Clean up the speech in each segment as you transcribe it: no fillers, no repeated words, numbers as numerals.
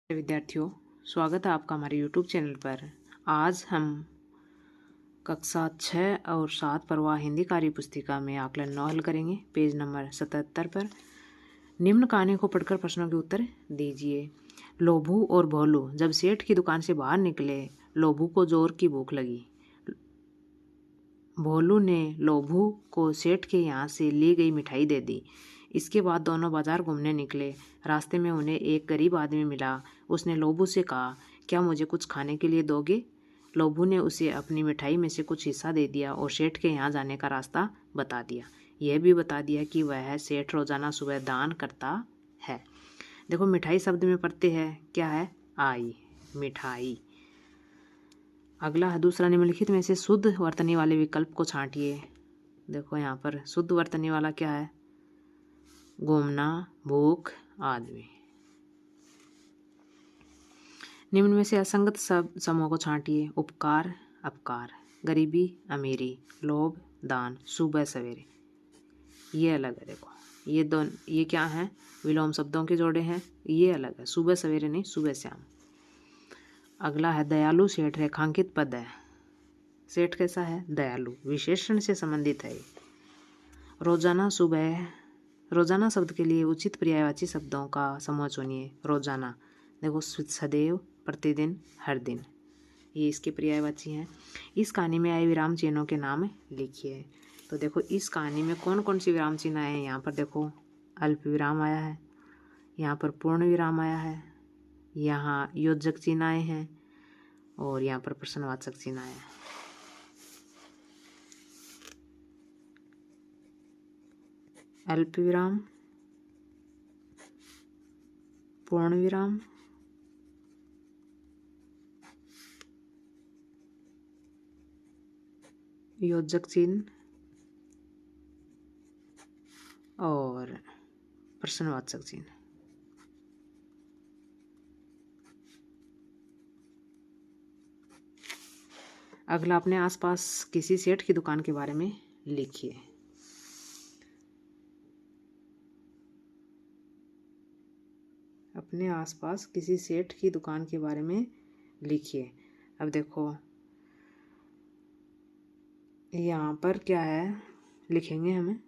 विद्यार्थियों, स्वागत है आपका हमारे YouTube चैनल पर। आज हम कक्षा 6 और 7 प्रवाह हिंदी कार्य पुस्तिका में आकलन 9 हल करेंगे। पेज नंबर 77 पर निम्न कहानी को पढ़कर प्रश्नों के उत्तर दीजिए। लोभू और भोलू जब सेठ की दुकान से बाहर निकले, लोभू को जोर की भूख लगी। भोलू ने लोभू को सेठ के यहाँ से ली गई मिठाई दे दी। इसके बाद दोनों बाजार घूमने निकले। रास्ते में उन्हें एक गरीब आदमी मिला। उसने लोभू से कहा, क्या मुझे कुछ खाने के लिए दोगे? लोभू ने उसे अपनी मिठाई में से कुछ हिस्सा दे दिया और सेठ के यहाँ जाने का रास्ता बता दिया। यह भी बता दिया कि वह सेठ रोजाना सुबह दान करता है। देखो, मिठाई शब्द में पढ़ते हैं क्या है? आई, मिठाई। अगला है दूसरा, निम्नलिखित में से शुद्ध वर्तनी वाले विकल्प को छांटिए। देखो यहाँ पर शुद्ध वर्तनी वाला क्या है? घूमना, भूख, आदमी। निम्न में से असंगत शब्द समूह को छांटिए। उपकार, अपकार, गरीबी, अमीरी, लोभ, दान, सुबह सवेरे। ये अलग है। देखो ये क्या है? विलोम शब्दों के जोड़े हैं। ये अलग है, सुबह सवेरे नहीं, सुबह शाम। अगला है दयालु सेठ रेखांकित पद है। सेठ कैसा है? दयालु, विशेषण से संबंधित है। रोजाना सुबह, रोजाना शब्द के लिए उचित पर्यायवाची शब्दों का समूह चुनिए। रोजाना, देखो सदैव, प्रतिदिन, हर दिन, ये इसके पर्यायवाची हैं। इस कहानी में आए विराम चिन्हों के नाम लिखिए। तो देखो इस कहानी में कौन कौन सी विराम चिन्ह आए हैं? यहाँ पर देखो अल्प विराम आया है, यहाँ पर पूर्ण विराम आया है, यहाँ योजक चिन्ह आए हैं और यहाँ पर प्रश्नवाचक चिन्ह आया है। अल्प विराम, पूर्ण विराम, योजक चिन्ह और प्रश्नवाचक चिन्ह। अगला, अपने आसपास किसी सेठ की दुकान के बारे में लिखिए। अपने आसपास किसी सेठ की दुकान के बारे में लिखिए। अब देखो यहाँ पर क्या है, लिखेंगे हमें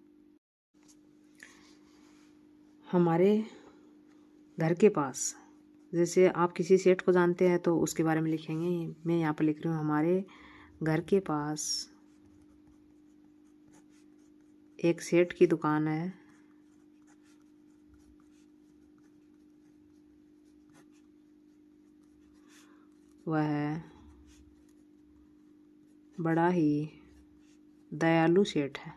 हमारे घर के पास। जैसे आप किसी सेठ को जानते हैं तो उसके बारे में लिखेंगे। मैं यहाँ पर लिख रही हूँ, हमारे घर के पास एक सेठ की दुकान है। वह बड़ा ही दयालु सेठ है।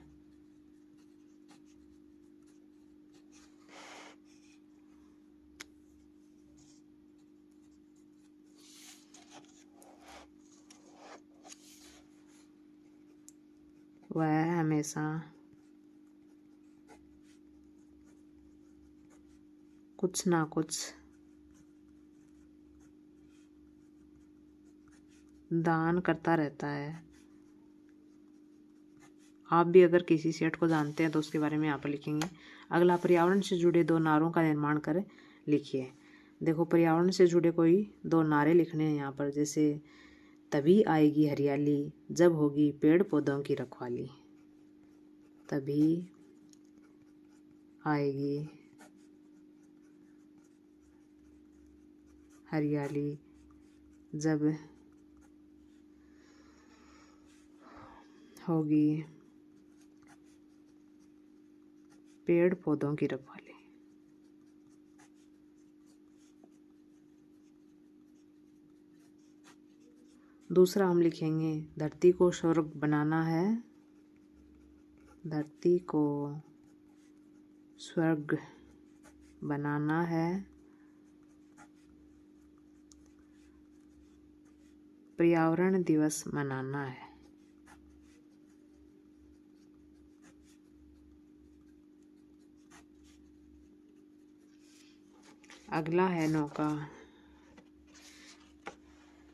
वह हमेशा कुछ ना कुछ दान करता रहता है। आप भी अगर किसी सेठ को जानते हैं तो उसके बारे में यहाँ पर लिखेंगे। अगला, पर्यावरण से जुड़े दो नारों का निर्माण कर लिखिए। देखो पर्यावरण से जुड़े कोई दो नारे लिखने हैं यहाँ पर। जैसे तभी आएगी हरियाली जब होगी पेड़ पौधों की रखवाली। तभी आएगी हरियाली जब होगी पेड़ पौधों की रखवाली। दूसरा हम लिखेंगे, धरती को स्वर्ग बनाना है। धरती को स्वर्ग बनाना है। पर्यावरण दिवस मनाना है। अगला है नौका,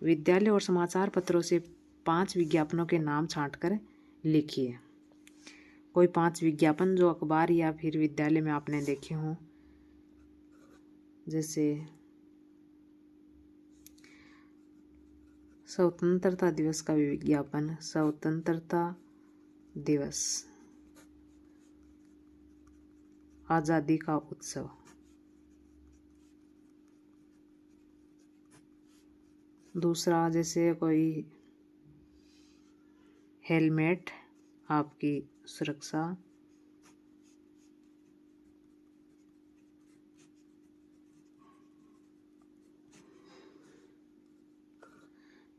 विद्यालय और समाचार पत्रों से 5 विज्ञापनों के नाम छांटकर लिखिए। कोई 5 विज्ञापन जो अखबार या फिर विद्यालय में आपने देखे हों। जैसे स्वतंत्रता दिवस का विज्ञापन। स्वतंत्रता दिवस, आजादी का उत्सव। दूसरा, जैसे कोई हेलमेट, आपकी सुरक्षा।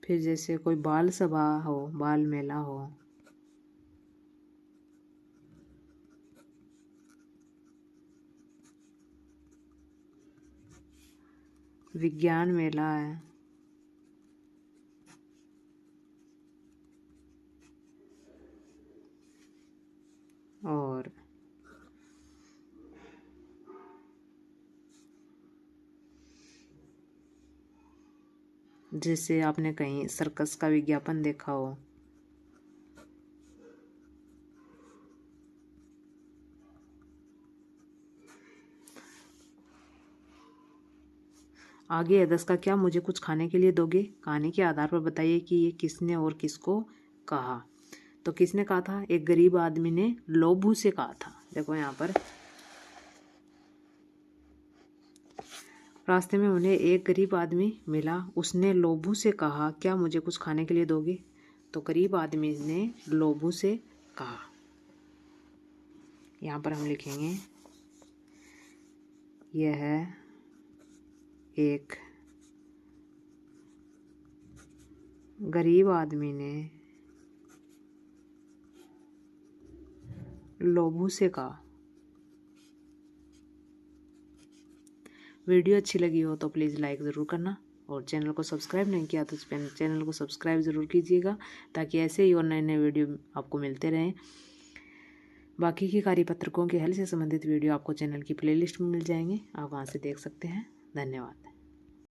फिर जैसे कोई बाल सभा हो, बाल मेला हो। विज्ञान मेला है। और जैसे आपने कहीं सर्कस का विज्ञापन देखा हो। आगे है 10 का क्या, मुझे कुछ खाने के लिए दोगे? कहानी के आधार पर बताइए कि ये किसने और किसको कहा। तो किसने कहा था? एक गरीब आदमी ने लोभू से कहा था। देखो यहाँ पर, रास्ते में उन्हें एक गरीब आदमी मिला। उसने लोभू से कहा, क्या मुझे कुछ खाने के लिए दोगे? तो गरीब आदमी ने लोभू से कहा। यहाँ पर हम लिखेंगे, यह है एक गरीब आदमी ने लोभू से कहा। वीडियो अच्छी लगी हो तो प्लीज़ लाइक ज़रूर करना, और चैनल को सब्सक्राइब नहीं किया तो चैनल को सब्सक्राइब ज़रूर कीजिएगा, ताकि ऐसे ही और नए नए वीडियो आपको मिलते रहें। बाकी की कार्यपत्रकों के हल से संबंधित वीडियो आपको चैनल की प्लेलिस्ट में मिल जाएंगे, आप वहाँ से देख सकते हैं। धन्यवाद।